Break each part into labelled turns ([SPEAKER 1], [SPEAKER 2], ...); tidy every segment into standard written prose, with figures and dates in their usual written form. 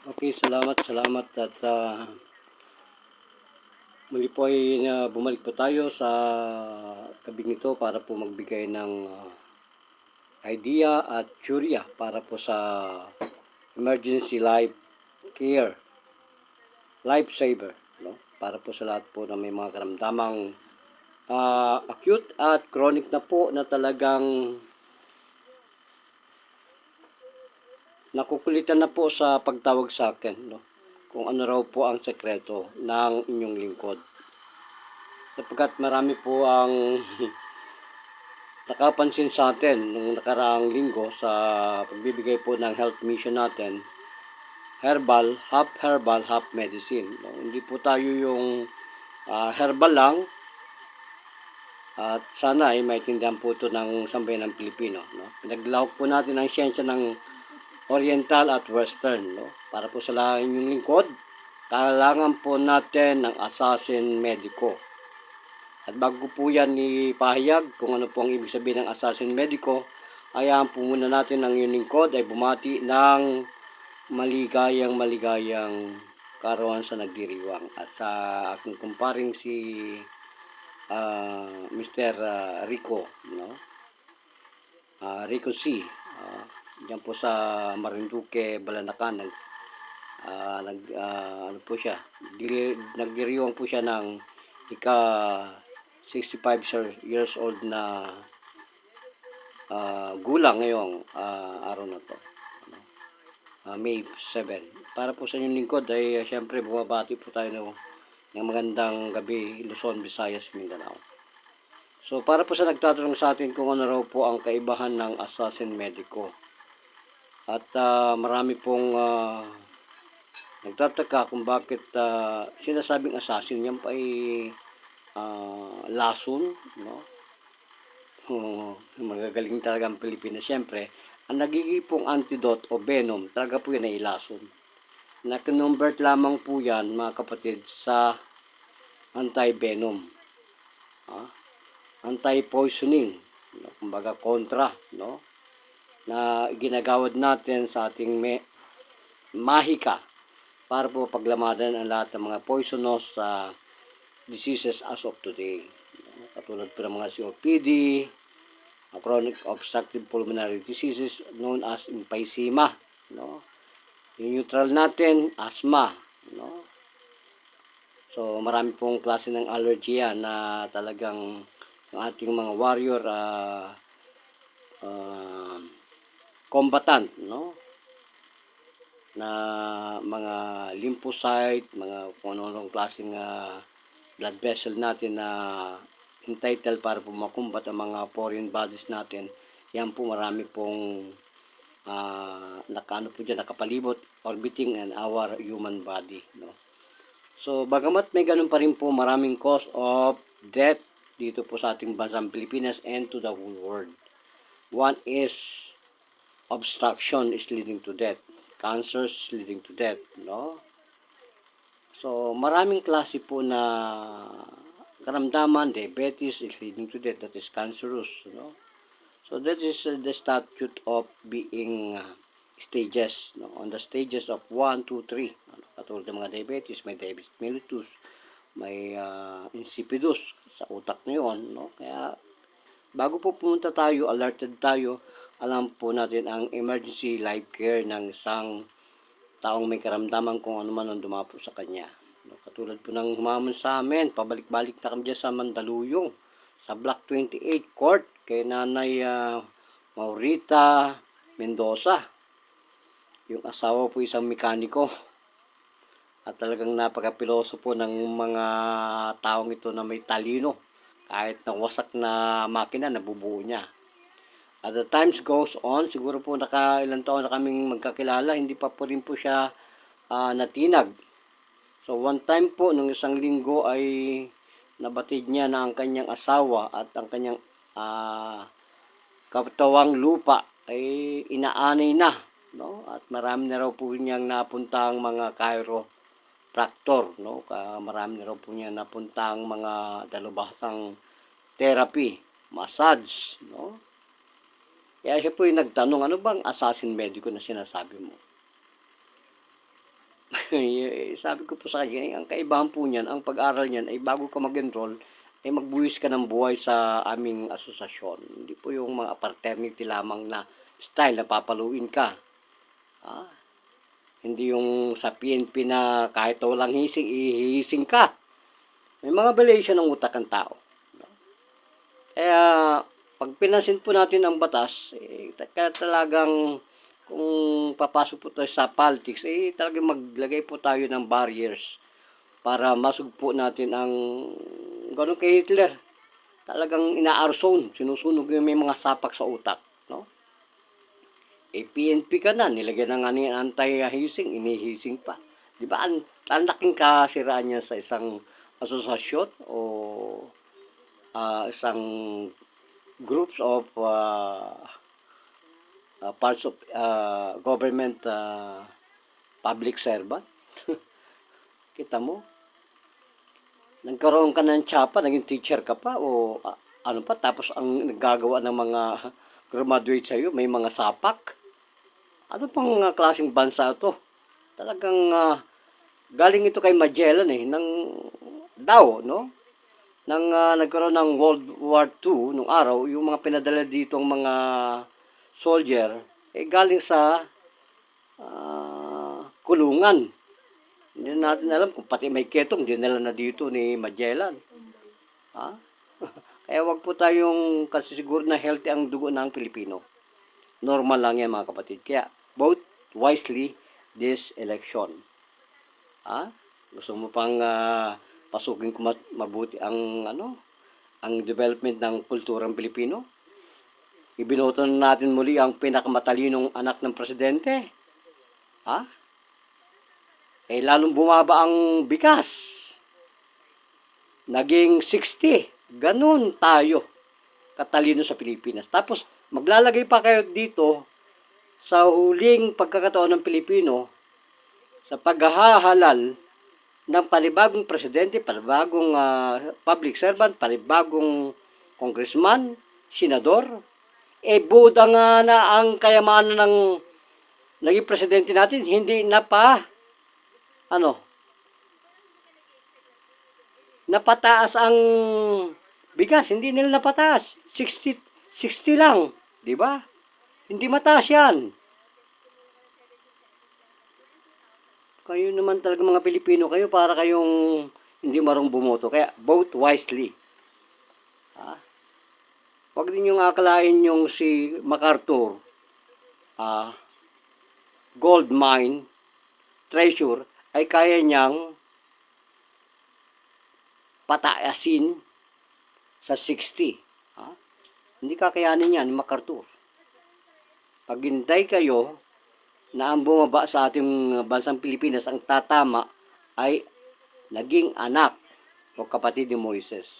[SPEAKER 1] Okay, salamat at muli po ay bumalik po tayo sa gabing ito para po magbigay ng idea at teorya para po sa emergency life care, lifesaver, no? Para po sa lahat po na may mga karamdamang acute at chronic na po na talagang nakukulitan na po sa pagtawag sa akin, no? Kung ano raw po ang sekreto ng inyong lingkod. Sapagkat marami po ang nakapansin sa atin nung nakaraang linggo sa pagbibigay po ng health mission natin, herbal, half medicine. No? Hindi po tayo yung herbal lang, at sana ay maintindihan po ito ng sambayan ng Pilipino. No? Pinaglahok po natin ang siyensya ng Oriental at Western. No? Para po sa inyong lingkod, kailangan po natin ng assassin medico. At bago po yan ipahayag kung ano po ang ibig sabihin ng assassin medico, ayahan po muna natin ang inyong lingkod ay bumati ng maligayang kaarawan sa nagdiriwang. At sa aking kumparing si Mr. Rico, no? Rico C. Diyan po sa Marinduque, Balanacan, ano po siya, nagdiriwang po siya ng ika 65 years old na gulang ngayong araw na to, May 7. Para po sa inyong lingkod ay syempre bumabati po tayo ng magandang gabi, Luzon, Visayas, Mindanao. So para po sa nagtatanong sa atin kung ano raw po ang kaibahan ng assassin medico. At marami pong nagtataka kung bakit sinasabing assassin. Yan pa ay lason, no? Magagaling talaga ang Pilipinas. Siyempre, ang nagiging pong antidote o venom, talaga po yan ay lason. Na-convert lamang po yan, mga kapatid, sa anti-venom. Anti-poisoning, no? Kumbaga kontra, no? Na ginagawad natin sa ating mahika para po paglamadan ang lahat ng mga poisonous diseases as of today. Katulad po ng mga COPD, chronic obstructive pulmonary diseases known as emphysema, no? Yung neutral natin, asthma, no? So marami pong klase ng allergy yan na talagang ang ating mga warrior combatant, no? Na mga lymphocyte, mga kung ano-anong klaseng blood vessel natin na entitled para po makumbat ang mga foreign bodies natin. Yan po marami pong nakapalibot, orbiting in our human body, no? So bagamat may ganun pa rin po maraming cause of death dito po sa ating bansang Pilipinas and to the whole world. One is obstruction is leading to death. Cancer is leading to death, no? So maraming klase po na karamdaman. Diabetes is leading to death. That is cancerous, no? So that is the statute of being stages, no? On the stages of 1, 2, 3. Katulad ng mga diabetes, may diabetes mellitus, may insipidus sa utak na yun, no? Kaya bago po pumunta tayo, alerted tayo, alam po natin ang emergency life care ng isang taong may karamdaman kung ano man ang dumapo sa kanya. No? Katulad po ng humamon sa amin, pabalik-balik na kami dyan sa Mandaluyong, sa Block 28 Court, kay Nanay Maurita Mendoza. Yung asawa po isang mekaniko. At talagang napakapiloso po ng mga taong ito na may talino. Kahit nawasak na makina, nabubuo niya. As the times goes on, siguro po ilang taon na kaming magkakilala, hindi pa po rin po siya natinag. So one time po, nung isang linggo ay nabatid niya na ang kanyang asawa at ang kanyang kapatawang lupa ay inaanay na, no? At marami na raw po niyang napuntang mga chiropractor, no? Marami na raw po niyang napuntang mga dalubhasang therapy, massage, no? Kaya siya po yung nagtanong, ano bang assassin medico na sinasabi mo? Sabi ko po sa kanya, ang kaibahan po niyan, ang pag-aral niyan ay bago ka mag-enroll, ay magbuwis ka ng buhay sa aming asosasyon. Hindi po yung mga fraternity lamang na style na papaluin ka. Ah, hindi yung sa PNP na kahit walang hising, ihising ka. May mga violation ng utak ng tao. Kaya, pag pinansin po natin ang batas, kaya talagang kung papasok po tayo sa politics, talagang maglagay po tayo ng barriers para masugpo natin ang ganun kay Hitler. Talagang ina-arson, sinusunog yung may mga sapak sa utak. No? PNP ka na, nilagyan na nga ni anti-hising, inihising pa. Di ba, ang laking kasiraan niya sa isang asosasyon o isang groups of parts of government public servant. Kita mo? Nagkaroon ka ng tsapa, naging teacher ka pa o ano pa, tapos ang naggagawa ng mga graduate sa'yo, may mga sapak. Ano pang klaseng bansa to? Talagang galing ito kay Magellan ng daw, no? Nang nagkaroon ng World War II, nung araw, yung mga pinadala ditong mga soldier, galing sa kulungan. Hindi natin alam kung pati may ketong, dinala na dito ni Magellan. Ha? Kaya wag po tayong kasi siguro na healthy ang dugo ng Pilipino. Normal lang yan mga kapatid. Kaya vote wisely this election. Ha? Gusto mo pang pasukin ko mabuti ang ang development ng kulturang Pilipino? Ibinoto na natin muli ang pinakamatalinong anak ng presidente. Ha? Lalong bumaba ang bigas. Naging 60. Ganun tayo katalino sa Pilipinas. Tapos, maglalagay pa kayo dito sa huling pagkakataon ng Pilipino sa paghahalal ng panibagong presidente, panibagong public servant, panibagong congressman, senador. Buda nga na ang kayamanan ng naging presidente natin, hindi na pa napataas ang bigas, hindi nila napataas. 60 lang, di ba? Hindi mataas yan. Kayo naman talaga mga Pilipino, kayo para kayong hindi marunong bumoto. Kaya vote wisely. Huwag din yung akalain yung si MacArthur, gold mine, treasure, ay kaya niyang pataasin sa 60. Hindi kakayanin yan ni MacArthur. Paghintay kayo na ang bumaba sa ating bansang Pilipinas, ang tatama ay naging anak o kapatid ni Moises.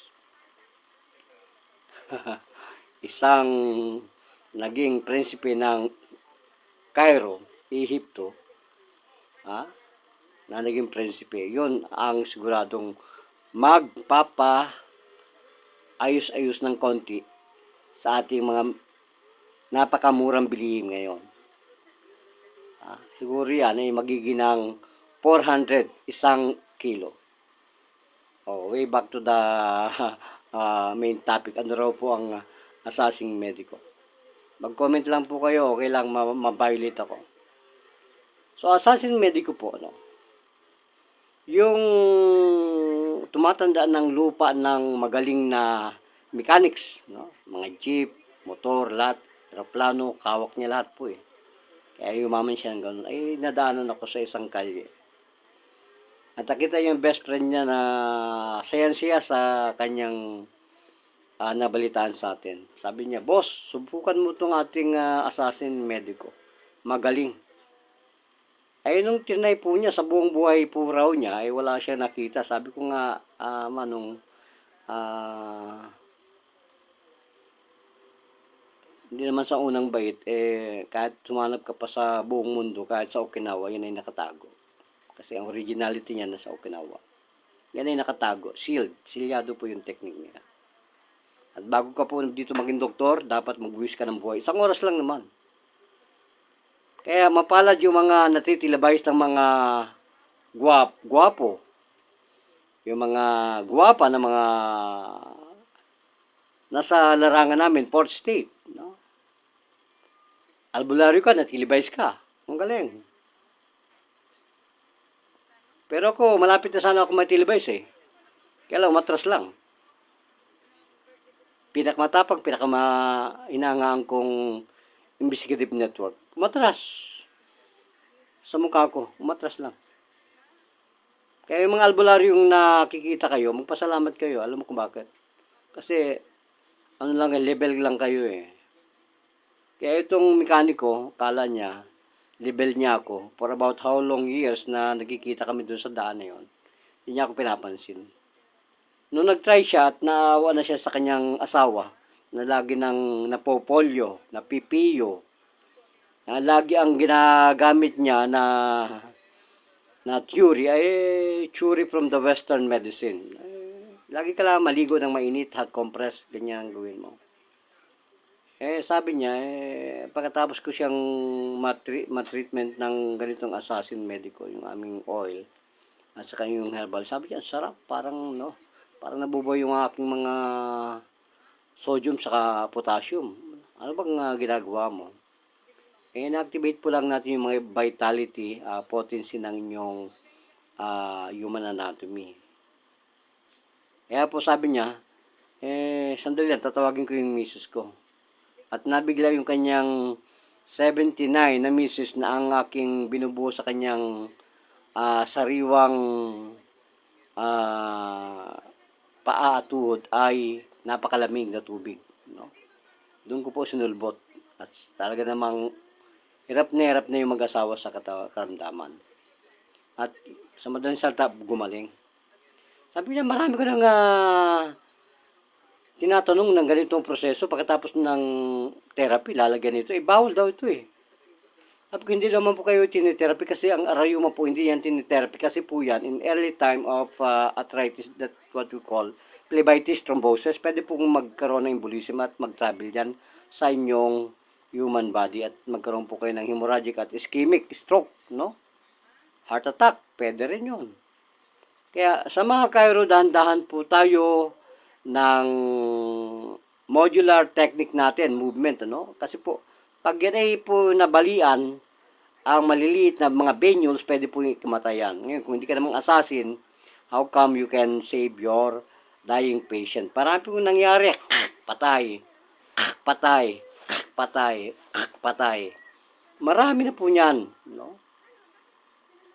[SPEAKER 1] Isang naging prinsipe ng Cairo, Ehipto, na naging prinsipe. Yun ang siguradong ayos-ayos ng konti sa ating mga napakamurang bilihin ngayon. Siguro yan ay magiging ng 400 isang kilo. Way back to the main topic. Ano raw po ang assassin medico? Mag-comment lang po kayo. Okay lang ma-violate ako. So, assassin medico po, yung tumatandaan ng lupa ng magaling na mechanics, mga jeep, motor, lahat, aeroplano, kawak niya lahat po Kaya yumaman siya ng ganun. Nadaanan ako sa isang kalye. At nakita yung best friend niya na sayan siya sa kanyang nabalitaan sa atin. Sabi niya, boss, subukan mo itong ating assassin medico. Magaling. Nung tinay po niya, sa buong buhay po raw niya, wala siya nakita. Sabi ko nga, hindi naman sa unang bait, kahit sumanap ka pa sa buong mundo, kahit sa Okinawa, yan ay nakatago. Kasi ang originality niya nasa Okinawa. Yan ay nakatago. Sealyado po yung technique niya. At bago ka po dito maging doktor, dapat mag-wish ka ng buhay. 1 oras lang naman. Kaya mapalad yung mga natitilabais ng mga guwapo, yung mga guwapa na mga nasa larangan namin, fourth state, no? Albularyo ka, natilibays ka. Ang galing. Pero ako, malapit na sana ako matilibays eh. Kaya lang, umatras lang. Pinakamatapang, inaangaan kong investigative network. Umatras. Sa mukha ko, umatras lang. Kaya yung mga albularyo yung nakikita kayo, magpasalamat kayo. Alam mo kung bakit? Kasi, ano lang, level lang kayo eh. Kaya itong mekaniko, kala niya, level niya ako, for about how long years na nagkikita kami doon sa daan na yun, hindi niya ako pinapansin. Nung nag-try siya at naawa na siya sa kanyang asawa, na lagi nang napopolyo, napipiyo, na lagi ang ginagamit niya na theory ay theory from the western medicine. Lagi ka lang maligo ng mainit, hot compress, ganyan ang gawin mo. Sabi niya, pagkatapos ko siyang matreatment ng ganitong assassin medico, yung aming oil, at saka yung herbal, sabi niya, sarap, parang nabubuhay yung aking mga sodium saka potassium. Ano bang ginagawa mo? Na-activate po lang natin yung mga vitality, potency ng inyong human anatomy. Kaya po sabi niya, sandali lang, tatawagin ko yung misis ko. At nabigla yung kanyang 79 na misis na ang aking binubuo sa kanyang sariwang paa at tuhod ay napakalamig na tubig. No? Doon ko po sinulbot. At talaga namang hirap na yung mag-asawa sa karamdaman. At sa madaling salita, gumaling. Sabi niya, marami ko nang tinatanong ng ganitong proseso pagkatapos ng therapy, lalagyan nito. Bawal daw ito eh. Sabi ko, hindi naman po kayo tinitherapy kasi ang arayuma po, hindi yan tinitherapy kasi po yan, in early time of arthritis, that's what we call phlebitis thrombosis, pwede pong magkaroon ng embolism at mag-travel yan sa inyong human body at magkaroon po kayo ng hemorrhagic at ischemic stroke, no? Heart attack, pwede rin yun. Kaya sa mga kairo, dahan-dahan po tayo ng modular technique natin, movement, ano? Kasi po, pag yan ay po nabalian, ang maliliit na mga venules, pwede po yung kamatayan. Ngayon, kung hindi ka namang assassin, how come you can save your dying patient? Parang po nangyari, patay, patay, patay, patay. Marami na po niyan, no?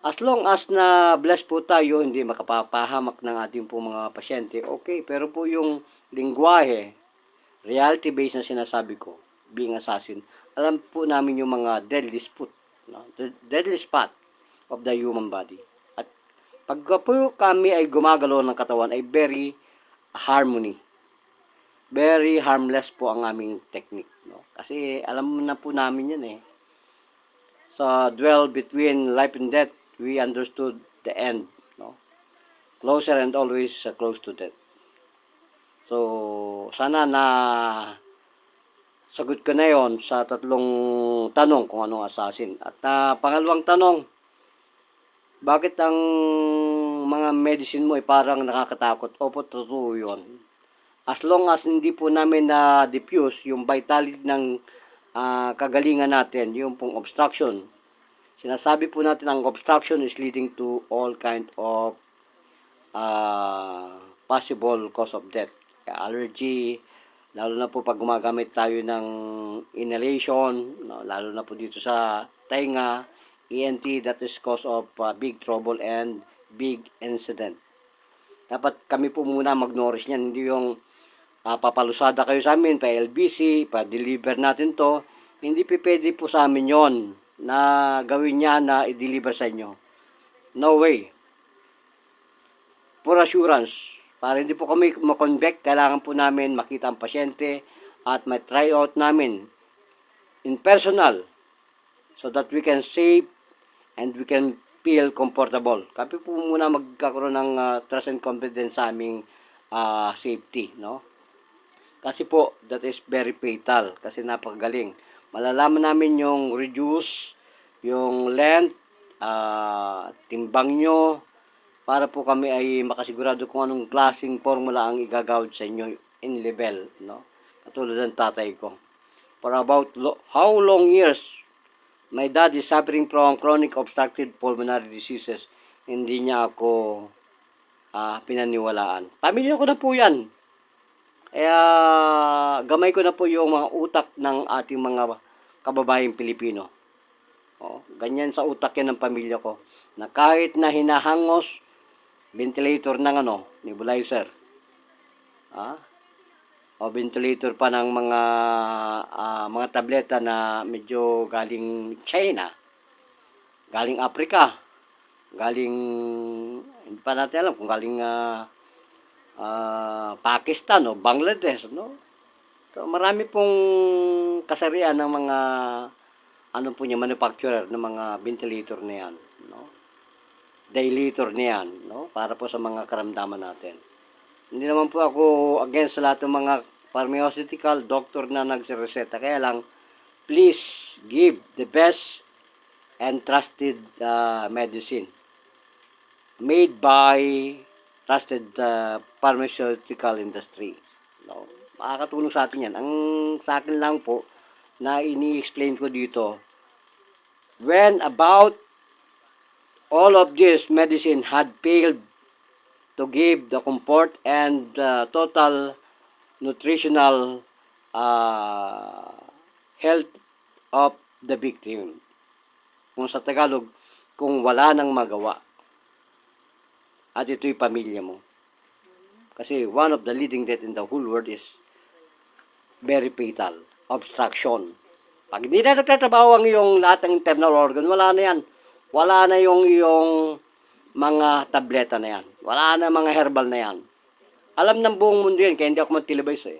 [SPEAKER 1] As long as na bless po tayo, hindi makapapahamak ng ating po mga pasyente, okay. Pero po yung lingwahe, reality-based na sinasabi ko, being assassin, alam po namin yung mga deadly spot, no? The deadly spot of the human body. At pag po kami ay gumagalaw ng katawan, ay very harmony. Very harmless po ang aming technique. No? Kasi alam na po namin yan eh. Sa dwell between life and death, we understood the end. No? Closer and always close to death. So, sana na sagot ko na yon sa tatlong tanong kung anong assassin. At pangalawang tanong, bakit ang mga medicine mo ay parang nakakatakot? Opo, totoo yun. As long as hindi po namin na-diffuse yung vitality ng kagalingan natin, yung pong obstruction. Sinasabi po natin ang obstruction is leading to all kind of possible cause of death. Allergy, lalo na po pag gumagamit tayo ng inhalation, no, lalo na po dito sa tainga, ENT, that is cause of big trouble and big incident. Dapat kami po muna mag-nourish niyan, hindi yung papalusada kayo sa amin, pa-LBC, pa-deliver natin to, hindi pwede po sa amin yon na gawin niya na i-deliver sa inyo. No way. For assurance, para hindi po kami makonvict, kailangan po namin makita ang pasyente at try out namin in personal so that we can save and we can feel comfortable. Kami po muna magkakaroon ng trust and confidence sa aming safety, no? Kasi po, that is very fatal kasi napakagaling. Malalaman namin yung reduce, yung length, timbang nyo para po kami ay makasigurado kung anong klaseng formula ang igagawad sa inyo in level, no? Katulad ng tatay ko. For about how long years my dad is suffering from chronic obstructive pulmonary diseases. Hindi niya ako pinaniwalaan. Pamilya ko na po yan. Kaya gamay ko na po yung mga utak ng ating mga kababayang Pilipino. Ganyan sa utak yan ng pamilya ko. Na kahit na hinahangos, ventilator ng nebulizer. O ventilator pa ng mga tableta na medyo galing China, galing Africa, galing, hindi pa natin alam kung galing Pakistan o Bangladesh, no? So, marami pong kasarian ng mga manufacturer ng mga ventilator na yan, no? Dilator na yan, no? Para po sa mga karamdaman natin. Hindi naman po ako against sa lahat ng mga pharmaceutical doctor na nagsireseta. Kaya lang, please give the best and trusted medicine made by trusted pharmaceutical industry. No? Makakatulong sa atin yan. Ang sa akin lang po, na ini-explain ko dito, when about all of this medicine had failed to give the comfort and total nutritional health of the victim. Kung sa Tagalog, kung wala nang magawa. At ito'y pamilya mo. Kasi one of the leading death in the whole world is very fatal, obstruction. Pag hindi na nagtatrabaho ang iyong lahat ng internal organ, wala na yan. Wala na yung iyong mga tableta na yan. Wala na mga herbal na yan. Alam ng buong mundo yan, kaya hindi ako magtilibay sa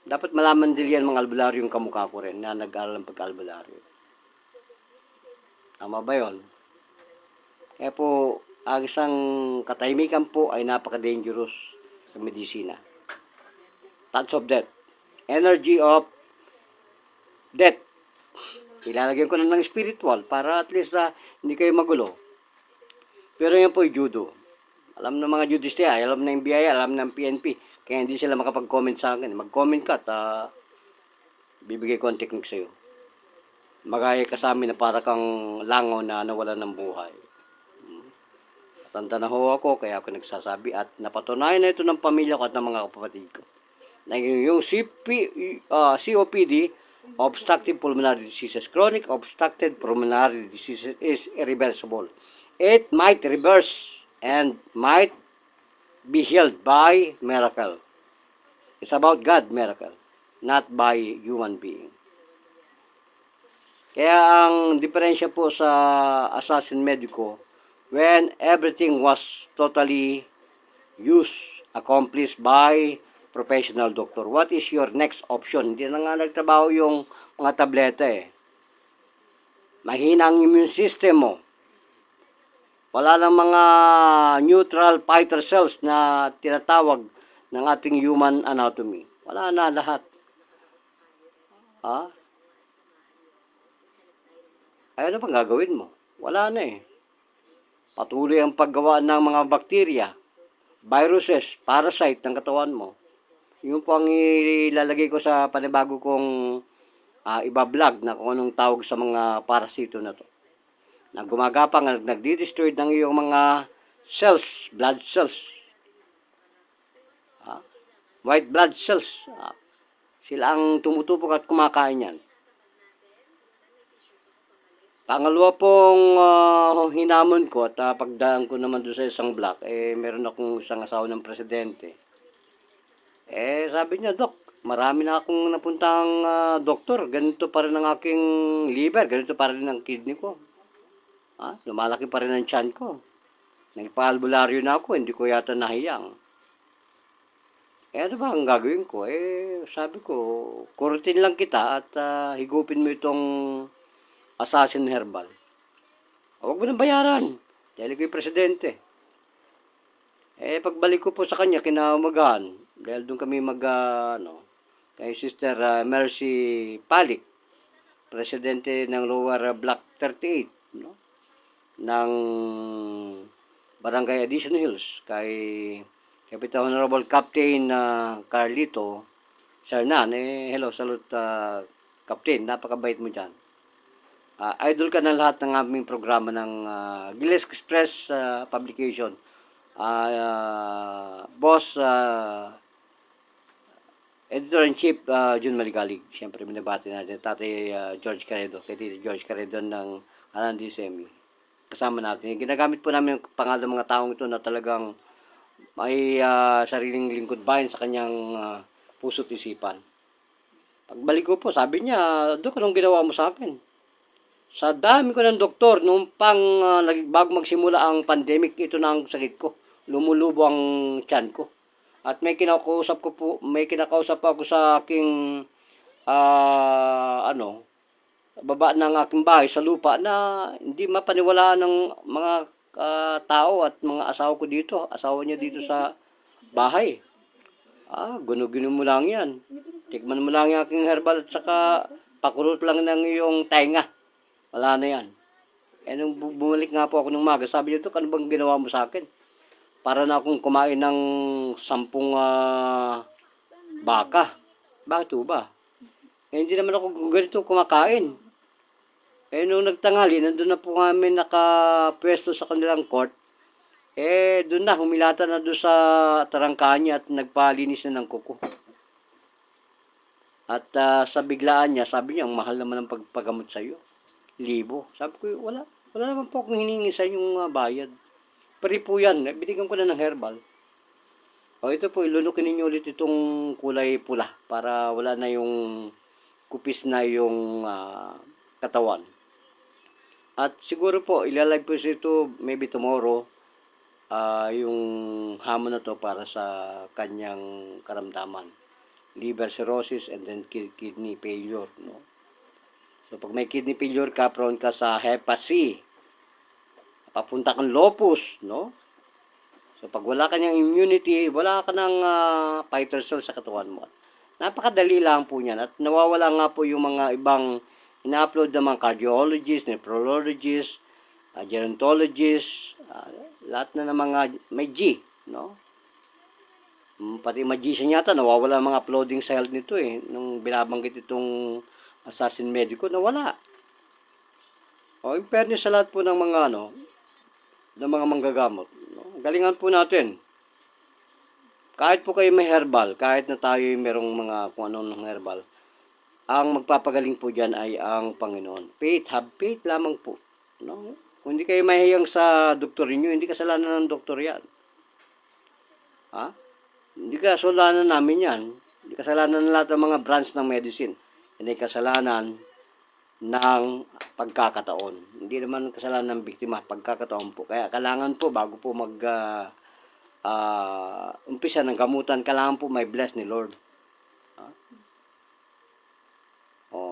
[SPEAKER 1] Dapat malaman din yan mga albularyo yung kamukha ko rin na nag-aaral ng pagka-albularyo. Tama ba yun? Kaya po, ang isang katahimikan po ay napaka-dangerous sa medisina. Touch of death. Energy of death. Ilalagyan ko na ng spiritual para at least hindi kayo magulo. Pero yan po ay judo. Alam ng mga judistia, alam ng NBI, alam ng PNP. Kaya hindi sila makapag-comment sa akin. Mag-comment ka at bibigay ko ang technique sa'yo. Magaya ka sa amin na para kang langaw na nawala ng buhay. Tanda na ho ako, kaya ako nagsasabi at napatunayan na ito ng pamilya ko at ng mga kapatid ko. Na yung COPD, obstructive pulmonary diseases, chronic obstructive pulmonary diseases is irreversible. It might reverse and might be healed by miracle. It's about God miracle, not by human being. Kaya ang diferensya po sa assassin medico, when everything was totally accomplished by professional doctor. What is your next option? Hindi na nga nagtrabaho yung mga tableta Mahina ang immune system mo. Wala lang mga neutral fighter cells na tinatawag ng ating human anatomy. Wala na lahat. Ay, ano pang gagawin mo? Wala na Patuloy ang paggawa ng mga bakterya, viruses, parasite ng katawan mo. Yun po ang ilalagay ko sa panibago kong ibablog na kung anong tawag sa mga parasito na to. Na gumagapang, nagdi-destroy ng iyong mga cells, blood cells. White blood cells. Sila ang tumutupok at kumakain yan. Pangalawa pong hinamon ko at pagdaan ko naman doon sa isang block, meron akong isang asawa ng presidente. Sabi niya, Dok, marami na akong napuntang doktor. Ganito pa rin ang aking liver, ganito pa rin ang kidney ko. Lumalaki pa rin ang tiyan ko. Nagpa-albularyo na ako, hindi ko yata nahiyang. Ano ba ang gagawin ko? Sabi ko, kurutin lang kita at higupin mo itong assassin herbal. Huwag mo nang bayaran. Dahil ko'y presidente. Pagbalik ko po sa kanya, kinaumagahan. Dahil doon kami kay Sister Mercy Palik. presidente ng Lower Block 38, no? Ng Barangay Addition Hills, kay Capitan Honorable Captain Carlito Sarnan. Hello, salute, Captain, napakabait mo dyan. Idol ka ng lahat ng aming programa ng Giles Express publication. Boss, Editor-in-Chief Jun Maligalig. Siyempre, binabati natin Tatay George Caredo, kay Tito George Caredo ng DCME. Kasama natin. Ginagamit po namin yung pangalan ng mga taong ito na talagang may sariling lingkod bayan sa kanyang puso't isipan. Pagbalik ko po, sabi niya, Dok, anong ginawa mo sa akin? Sa dami ko ng doktor, nung bago magsimula ang pandemic, ito na ang sakit ko. Lumulubo ang tiyan ko. At may kinakausap ako sa aking baba ng aking bahay sa lupa na hindi mapaniwalaan ng mga tao at mga asawa ko dito, asawa niya dito sa bahay. Guno-gino mo lang yan. Tikman mo lang yung aking herbal at saka pakurot lang ng iyong tainga. Wala na yan. Nung bumalik nga po ako ng maga, sabi niya, ano bang ginawa mo sa akin? Para na akong kumain ng 10 baka. Bakit ba? Hindi naman ako ganito kumakain. Nung nagtanghali, nandun na po kami nakapwesto sa kanilang court. Doon na, humilata na doon sa tarangkahan niya at nagpalinis na ng kuko. At sa biglaan niya, sabi niya, ang mahal naman ang pagpagamot sa iyo. 1,000. Sabi ko, wala naman po akong hiningi sa inyong bayad. Pari po yan, binigyan ko na ng herbal. Ito po, ilunukin ninyo ulit itong kulay pula para wala na yung kupis na yung katawan. At siguro po, ilalive po ito maybe tomorrow, yung hamon na to para sa kanyang karamdaman. Liver cirrhosis and then kidney failure, no? So, pag may kidney failure ka, prone ka sa Hep C. Papunta kang lupus, no? So, pag wala ka niyang immunity, wala ka ng fighter cell sa katawan mo. Napakadali lang po niyan. At nawawala nga po yung mga ibang ina-upload ng mga cardiologist, nephrologist, gerontologist, lahat na ng mga may G, no? Pati magician yata, nawawala ang mga uploading sa health nito nung binabanggit itong assassin medico, nawala. In fairness sa lahat po ng mga ng mga manggagamot, no? Galingan po natin. Kahit po kayo may herbal, kahit na tayo merong mga kung anong herbal, ang magpapagaling po dyan ay ang Panginoon. Have faith lamang po, no? Kung hindi kayo mahiyang sa doktor niyo, hindi kasalanan ng doktor yan. Hindi kasalanan namin yan. Hindi kasalanan ng lahat ng mga branch ng medicine. Hindi kasalanan ng pagkakataon. Hindi naman kasalanan ng biktima, pagkakataon po. Kaya kailangan po, bago po umpisa ng gamutan, kailangan po may bless ni Lord.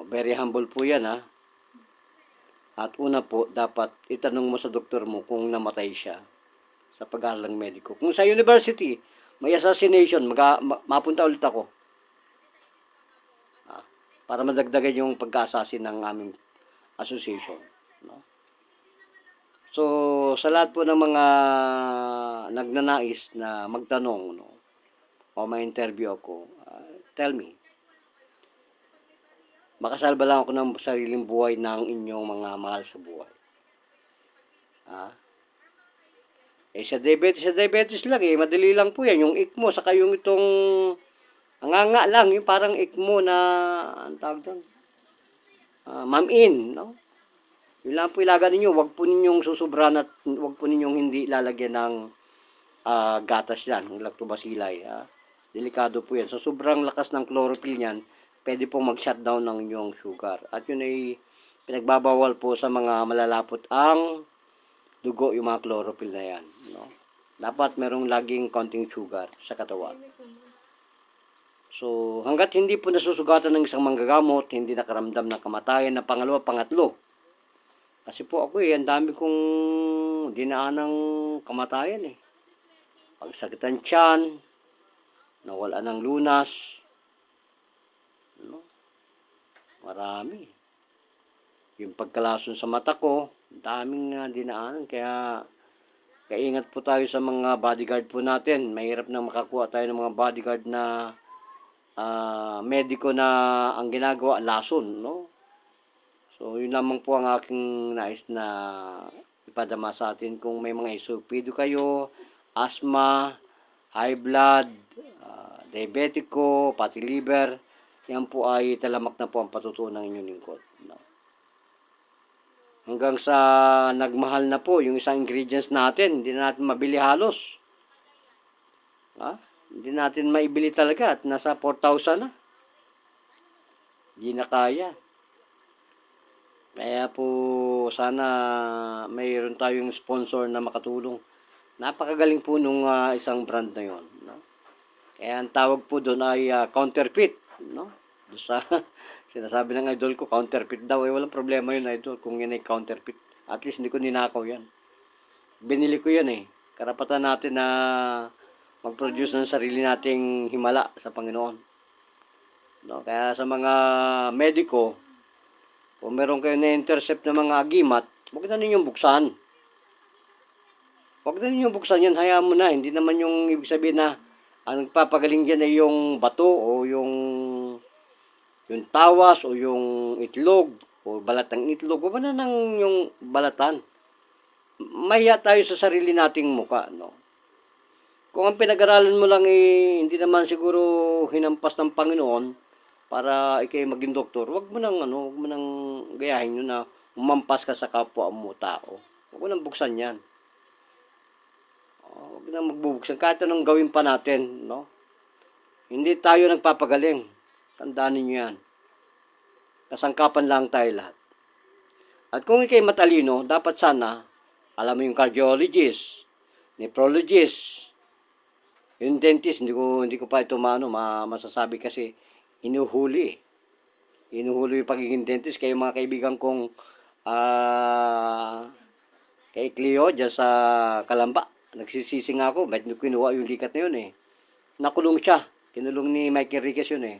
[SPEAKER 1] Very humble po yan, At una po, dapat itanong mo sa doktor mo kung namatay siya sa pag-aaral ng mediko. Kung sa university, may assassination, mapunta ulit ako. Para madagdagan yung pagka-assassin ng aming association, no? So, sa lahat po ng mga nagnanais na magtanong, no, o may interview ako, tell me. Makasalba lang ako ng sariling buhay ng inyong mga mahal sa buhay. Sa diabetes lang madali lang po yan. Yung ECMO, saka yung itong nga lang, yung parang ECMO na, ang tawag doon, ma'am-in, no? Yun lang po ilaga ninyo, wag po ninyong susubran at wag po ninyong hindi lalagyan ng gatas yan, ng lactobacilli, Delikado po yan. So, sobrang lakas ng chlorophyll yan, pwede pong mag-shutdown ng inyong sugar. At yun ay pinagbabawal po sa mga malalapot ang dugo, yung mga chlorophyll na yan, no? Dapat merong laging konting sugar sa katawan. So, hanggat hindi po nasusugatan ng isang manggagamot, hindi nakaramdam ng kamatayan na pangalawa, pangatlo. Kasi po ako ang dami kong dinaan ng kamatayan Pagsakitan tiyan, nawala ng lunas, no? Marami. yung pagkalason sa mata ko, daming dinaanan. Kaya kaingat po tayo sa mga bodyguard po natin. Mahirap na makakuha tayo ng mga bodyguard na mediko na ang ginagawa, lason, no? So, yun lamang po ang aking nais na ipadama sa atin. Kung may mga esopido kayo, asthma, high blood, diabetico, fatty liver, yan po ay talamak na po ang patutuo ng inyong lingkod. No? Hanggang sa nagmahal na po yung isang ingredients natin, hindi na natin mabili halos. Hindi natin maibili talaga at nasa 4,000 na. Hindi na kaya. Kaya po sana mayroon tayong sponsor na makatulong. Napakagaling po nung isang brand na yon, no? Kaya ang tawag po doon ay counterfeit, no? Doon sa sinasabi ng idol ko, counterfeit daw. Walang problema yun, idol, kung yan ay counterfeit. At least hindi ko ninakaw yan. Binili ko yan eh. Karapatan natin na mag-produce ng sarili nating himala sa Panginoon. No? Kaya sa mga mediko, kung meron kayo na-intercept na mga agimat, huwag na ninyong buksan. Huwag na ninyong buksan yan, hayaan mo na. Hindi naman yung ibig sabihin na ang nagpapagaling dyan ay yung bato o yung tawas o yung itlog o balat ng itlog. Huwag na nang yung balatan. Mahiya tayo sa sarili nating muka, no? Kung ang pinag-aralan mo lang hindi naman siguro hinampas ng Panginoon para ikay maging doktor, wag mo nang gayahin yun na umampas ka sa kapwa mo tao. Wag mo nang buksan 'yan. Wag nang magbubuksan kahit anong gawin pa natin, no? Hindi tayo nagpapagaling. Tandaan niyo 'yan. Kasangkapan lang tayo lahat. At kung ikay matalino, dapat sana alam mo yung cardiologist, nephrologist, yung dentist, hindi ko pa ito masasabi kasi inuhuli. Inuhuli yung pagiging dentist. Kayo mga kaibigan kong kay Cleo dyan sa Kalamba. Nagsisisi nga ako. Ba't nyo kinuha yung likat na yun eh. Nakulong siya. Kinulong ni Mike Enriquez yun eh.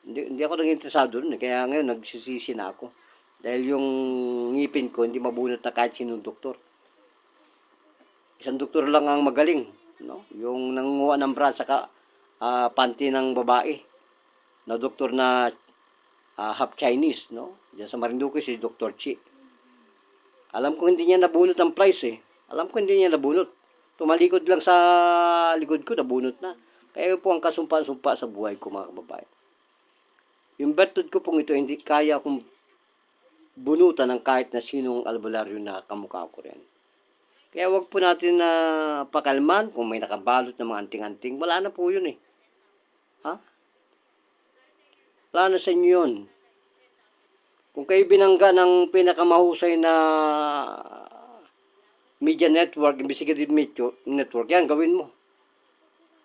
[SPEAKER 1] Hindi ako naging interesado dun eh. Kaya ngayon nagsisisi na ako. Dahil yung ngipin ko hindi mabunot na kahit sinong doktor. Isang doktor lang ang magaling. No? Yung nangunguha ng bra saka panty ng babae. Na doktor na half Chinese. No? Diyan sa Marinduque si Dr. Chi. Alam ko hindi niya nabunot ang price eh. Alam ko hindi niya nabunot. Tumalikod lang sa likod ko, nabunot na. Kaya po ang kasumpa-sumpa sa buhay ko mga kababayan. Yung bertud ko pong ito, hindi kaya akong bunutan ng kahit na sinong albularyo na kamukha ko rin. Kaya wag po natin na pakalman kung may nakabalot ng mga anting-anting. Wala na po yun eh. Wala na sa inyo yun. Kung kayo binangga ng pinakamahusay na media network, investigative network, yan, gawin mo.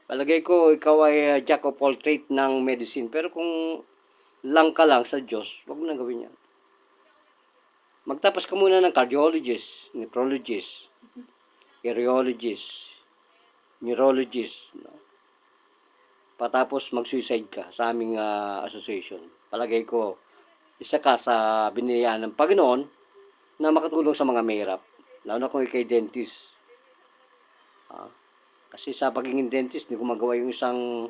[SPEAKER 1] Palagay ko, ikaw ay jack of all trades ng medicine. Pero kung lang ka lang sa Diyos, wag mo na gawin yan. Magtapos ka muna ng cardiologist, nephrologist, urologist, neurologist. No? Patapos mag-suicide ka sa aming association. Palagay ko, isa ka sa biniyayaan ng Panginoon na makatulong sa mga mahirap. Lalo na kung ikay dentist. Kasi sa pagiging dentist, hindi ko magawa yung isang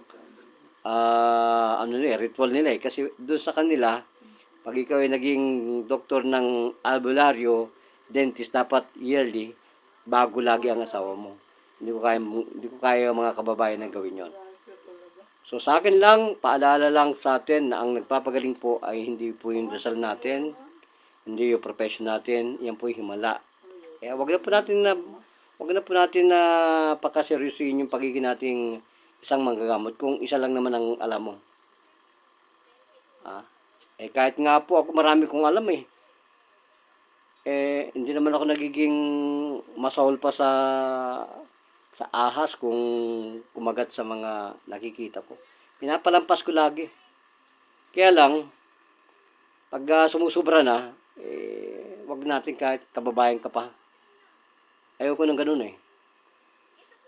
[SPEAKER 1] ritual nila eh. Kasi doon sa kanila, pag ikaw ay naging doktor ng albularyo, dentist, dapat yearly, bago lagi ang asawa mo. Hindi ko kaya mga kababayan na gawin yon. So sa akin lang, paalala lang sa atin na ang nagpapagaling po ay hindi po yung dasal natin, hindi yung profession natin, yan po yung himala. Kaya wag na po natin na pakaseryosin yung pagiging nating isang manggagamot kung isa lang naman ang alam mo. Kahit nga po ako marami kong alam eh. Hindi naman ako nagiging masahol pa sa ahas kung kumagat sa mga nakikita ko. Pinapalampas ko lagi. Kaya lang, pag sumusubra na, wag natin kahit kababayan ka pa. Ayoko ng ganun eh.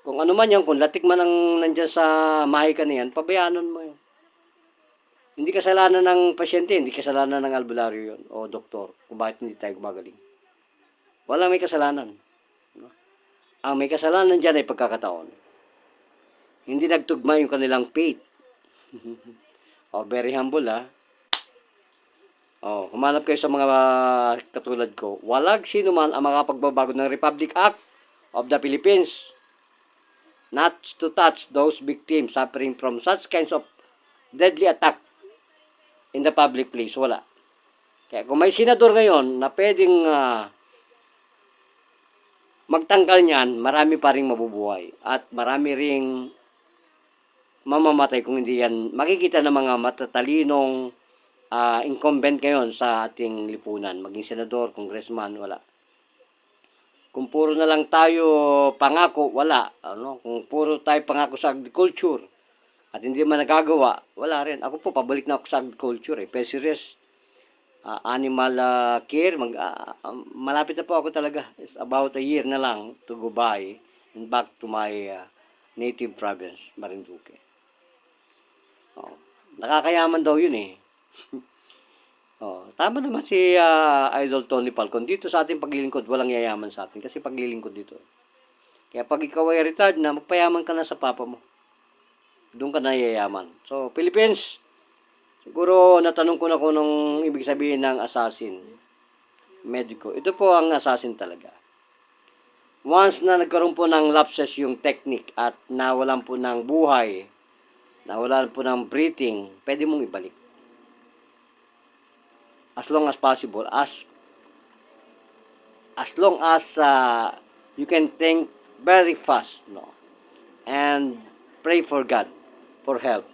[SPEAKER 1] Kung ano man yan, kung latik man ang nandyan sa mahay ka na yan, pabayaanon mo yan. Hindi kasalanan ng pasyente, hindi kasalanan ng albularyo yun o doktor kung bakit hindi tayo gumagaling. Wala may kasalanan. No? Ang may kasalanan dyan ay pagkakataon. Hindi nagtugma yung kanilang faith. Very humble humanap kayo sa mga katulad ko. Walang sino man ang makapagbabago ng Republic Act of the Philippines not to touch those victims suffering from such kinds of deadly attack in the public place. Wala. Kaya kung may senador ngayon na pwedeng magtanggal niyan, marami pa ring mabubuhay. At marami ring mamamatay kung hindi yan. Makikita ng mga matatalinong incumbent ngayon sa ating lipunan. Maging senador, congressman, wala. Kung puro na lang tayo pangako, wala. Kung puro tayo pangako sa agriculture at hindi man nagagawa, wala rin. Ako po, pabalik na ako sa agriculture. Fisheries, animal care, malapit na po ako talaga. It's about a year na lang to go by and back to my native province, Marinduque. Nakakayaman daw yun tama naman si Idol Tony Falcon. Dito sa ating paglilingkod, walang yayaman sa atin kasi paglilingkod dito. Kaya pag ikaw ay retired na, magpayaman ka na sa papa mo. Doon ka na yayaman. So, Philippines, siguro natanong ko na kung anong ibig sabihin ng assassin. Medico. Ito po ang assassin talaga. Once na nagkaroon po ng lapses yung technique at nawalan po ng buhay, nawalan po ng breathing, pwede mong ibalik. As long as possible, as long as you can think very fast, and pray for God for help,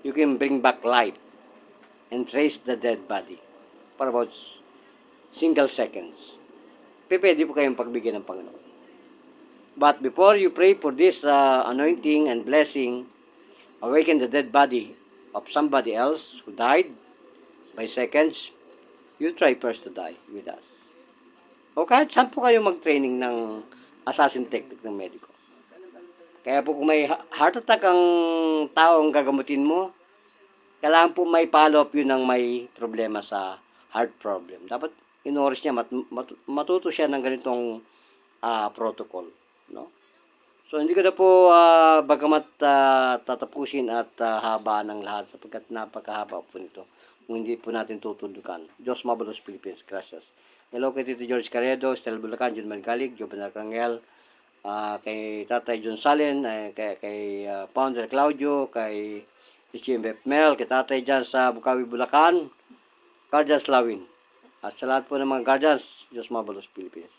[SPEAKER 1] you can bring back life and trace the dead body for about single seconds. Pwede po kayong pagbigyan ng Panginoon. But before you pray for this anointing and blessing, awaken the dead body of somebody else who died by seconds, you try first to die with us. O kahit saan po kayo mag-training ng assassin technique ng medico. Kaya po kung may heart attack ang taong gagamutin mo, kailangan po may follow-up yun ng may problema sa heart problem. Dapat inoris niya, matuto siya ng ganitong protocol. No? So, hindi ko na po bagamat tatapusin at haba ng lahat sapagkat napakahaba po nito. Kung hindi po natin tutudukan. Diyos Mabalos, Philippines. Gracias. Hello kay Tito George Carredo, Estel Bulacan, John Malgalig, Jovan Arcangel, kay Tatay John Salen, kay Founder Claudio, kay HMF Mel, kay Tatay dyan sa Bukawi, Bulacan, Guardians Lawin. At sa lahat po ng mga Guardians, Diyos Mabalos, Philippines.